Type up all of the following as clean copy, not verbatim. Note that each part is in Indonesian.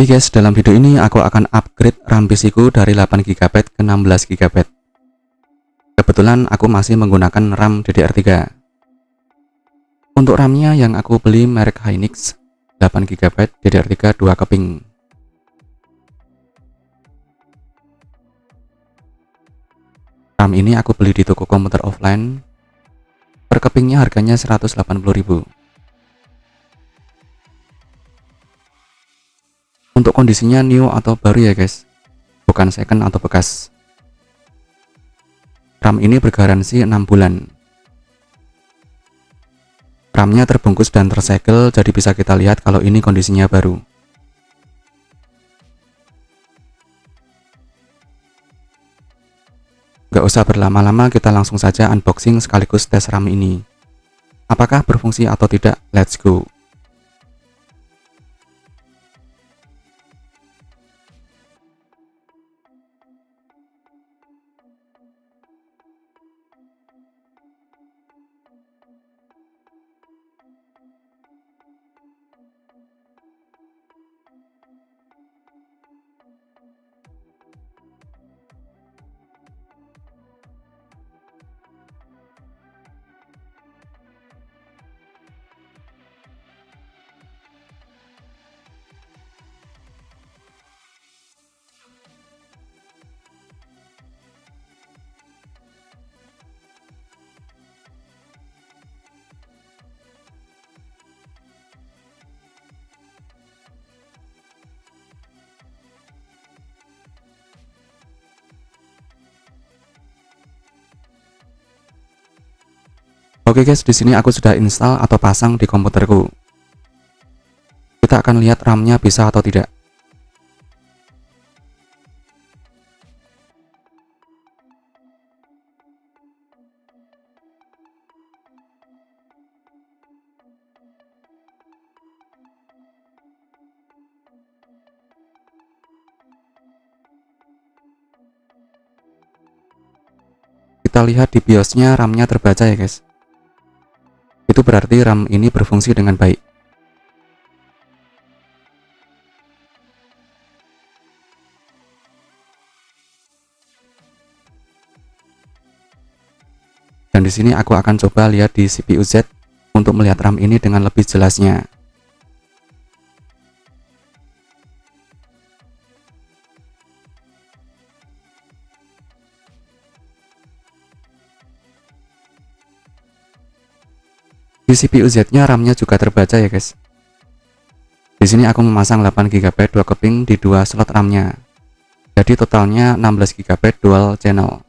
Oke guys, dalam video ini aku akan upgrade RAM PC ku dari 8GB ke 16GB. Kebetulan aku masih menggunakan RAM DDR3. Untuk RAM-nya yang aku beli merek Hynix 8GB DDR3 2 keping. RAM ini aku beli di toko komputer offline. Per kepingnya harganya 180.000. Untuk kondisinya new atau baru ya guys, bukan second atau bekas. RAM ini bergaransi 6 bulan. RAM-nya terbungkus dan tersegel, jadi bisa kita lihat kalau ini kondisinya baru. Gak usah berlama-lama, kita langsung saja unboxing sekaligus tes RAM ini. Apakah berfungsi atau tidak? Let's go. Oke guys, di sini aku sudah install atau pasang di komputerku. Kita akan lihat RAM-nya bisa atau tidak. Kita lihat di BIOS-nya RAM-nya terbaca ya guys. Itu berarti RAM ini berfungsi dengan baik. Dan di sini aku akan coba lihat di CPU Z untuk melihat RAM ini dengan lebih jelasnya. Di CPU Z-nya RAM-nya juga terbaca ya guys. Di sini aku memasang 8GB 2 keping di dua slot RAM-nya. Jadi totalnya 16GB dual channel.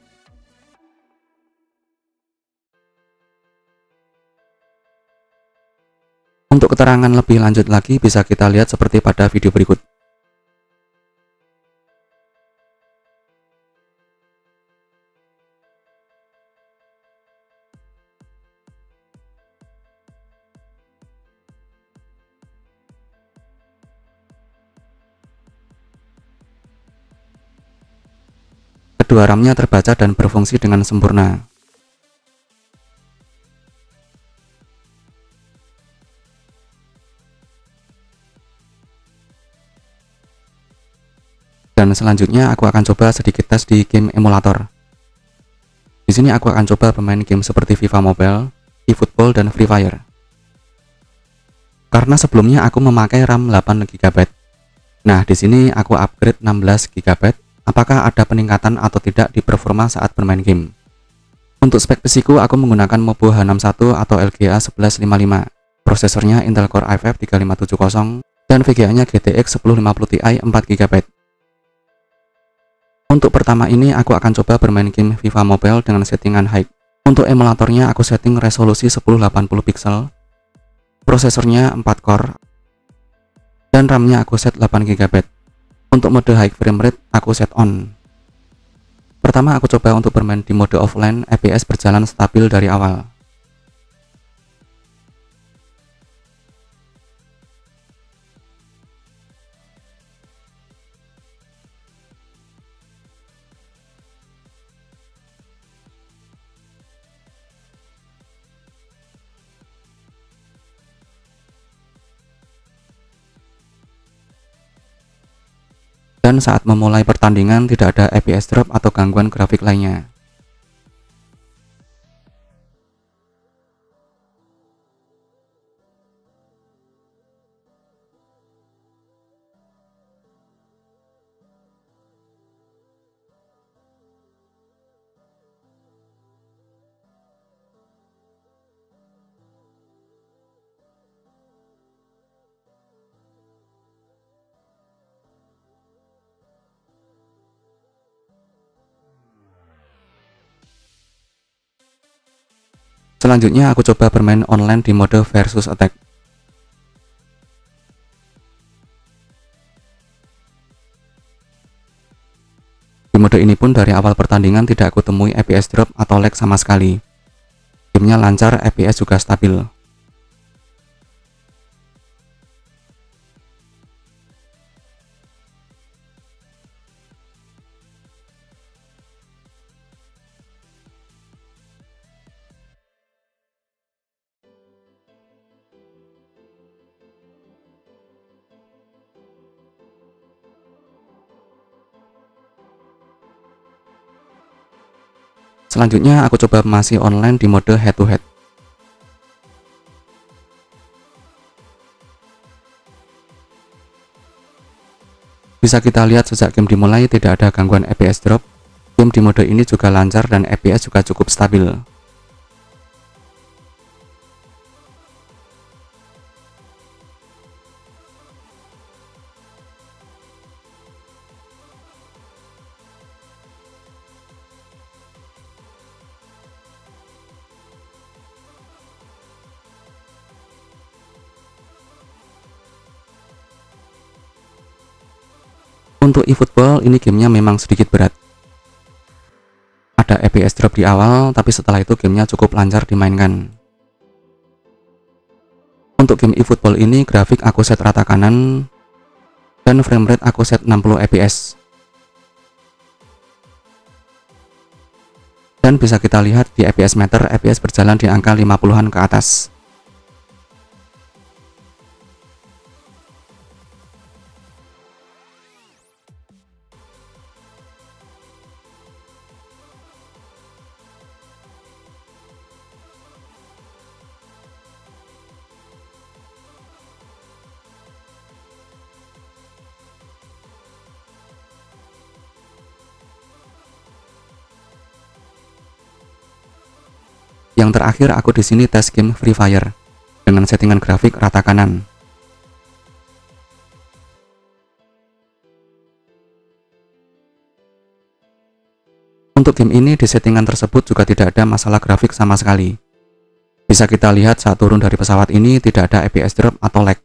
Untuk keterangan lebih lanjut lagi bisa kita lihat seperti pada video berikut. Kedua RAM-nya terbaca dan berfungsi dengan sempurna. Dan selanjutnya aku akan coba sedikit tes di game emulator. Di sini aku akan coba bermain game seperti FIFA Mobile, eFootball, dan Free Fire. Karena sebelumnya aku memakai RAM 8GB. Nah, di sini aku upgrade 16GB. Apakah ada peningkatan atau tidak di performa saat bermain game? Untuk spek PC ku aku menggunakan Mobo H61 atau LGA 1155. Prosesornya Intel Core i5 3570 dan VGA-nya GTX 1050 Ti 4GB. Untuk pertama ini aku akan coba bermain game FIFA Mobile dengan settingan high. Untuk emulatornya aku setting resolusi 1080 pixel. Prosesornya 4 core. Dan RAM-nya aku set 8GB. Untuk mode high frame rate aku set on. Pertama aku coba untuk bermain di mode offline, FPS berjalan stabil dari awal. Dan saat memulai pertandingan tidak ada FPS drop atau gangguan grafik lainnya. Selanjutnya aku coba bermain online di mode versus attack. Di mode ini pun dari awal pertandingan tidak aku temui FPS drop atau lag sama sekali. Gamenya lancar, FPS juga stabil. Selanjutnya aku coba masih online di mode head to head. Bisa kita lihat sejak game dimulai tidak ada gangguan FPS drop. Game di mode ini juga lancar dan FPS juga cukup stabil. Untuk eFootball ini gamenya memang sedikit berat. Ada FPS drop di awal, tapi setelah itu gamenya cukup lancar dimainkan. Untuk game eFootball ini grafik aku set rata kanan dan framerate aku set 60 fps. Dan bisa kita lihat di FPS meter, FPS berjalan di angka 50-an ke atas. Yang terakhir aku di sini tes game Free Fire dengan settingan grafik rata kanan. Untuk game ini di settingan tersebut juga tidak ada masalah grafik sama sekali. Bisa kita lihat saat turun dari pesawat ini tidak ada FPS drop atau lag.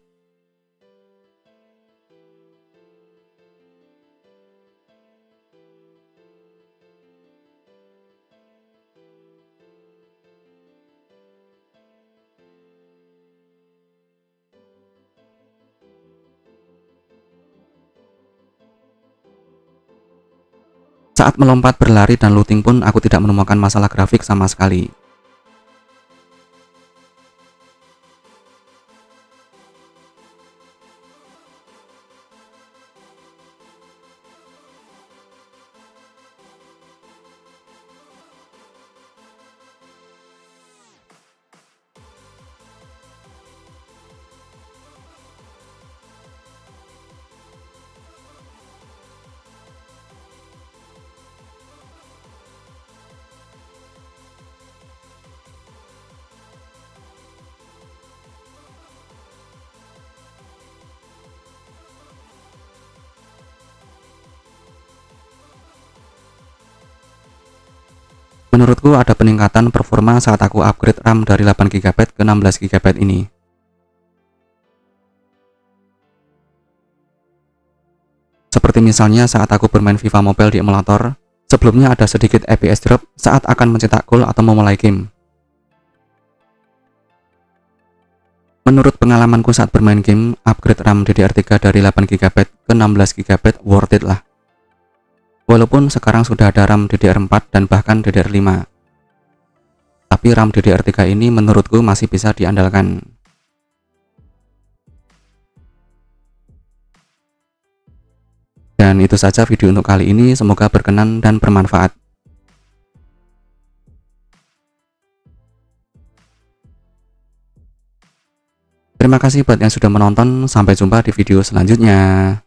Saat melompat, berlari, dan looting pun aku tidak menemukan masalah grafik sama sekali. Menurutku ada peningkatan performa saat aku upgrade RAM dari 8GB ke 16GB ini. Seperti misalnya saat aku bermain FIFA Mobile di emulator, sebelumnya ada sedikit FPS drop saat akan mencetak gol atau memulai game. Menurut pengalamanku saat bermain game, upgrade RAM DDR3 dari 8GB ke 16GB worth it lah. Walaupun sekarang sudah ada RAM DDR4 dan bahkan DDR5. Tapi RAM DDR3 ini menurutku masih bisa diandalkan. Dan itu saja video untuk kali ini, semoga berkenan dan bermanfaat. Terima kasih buat yang sudah menonton, sampai jumpa di video selanjutnya.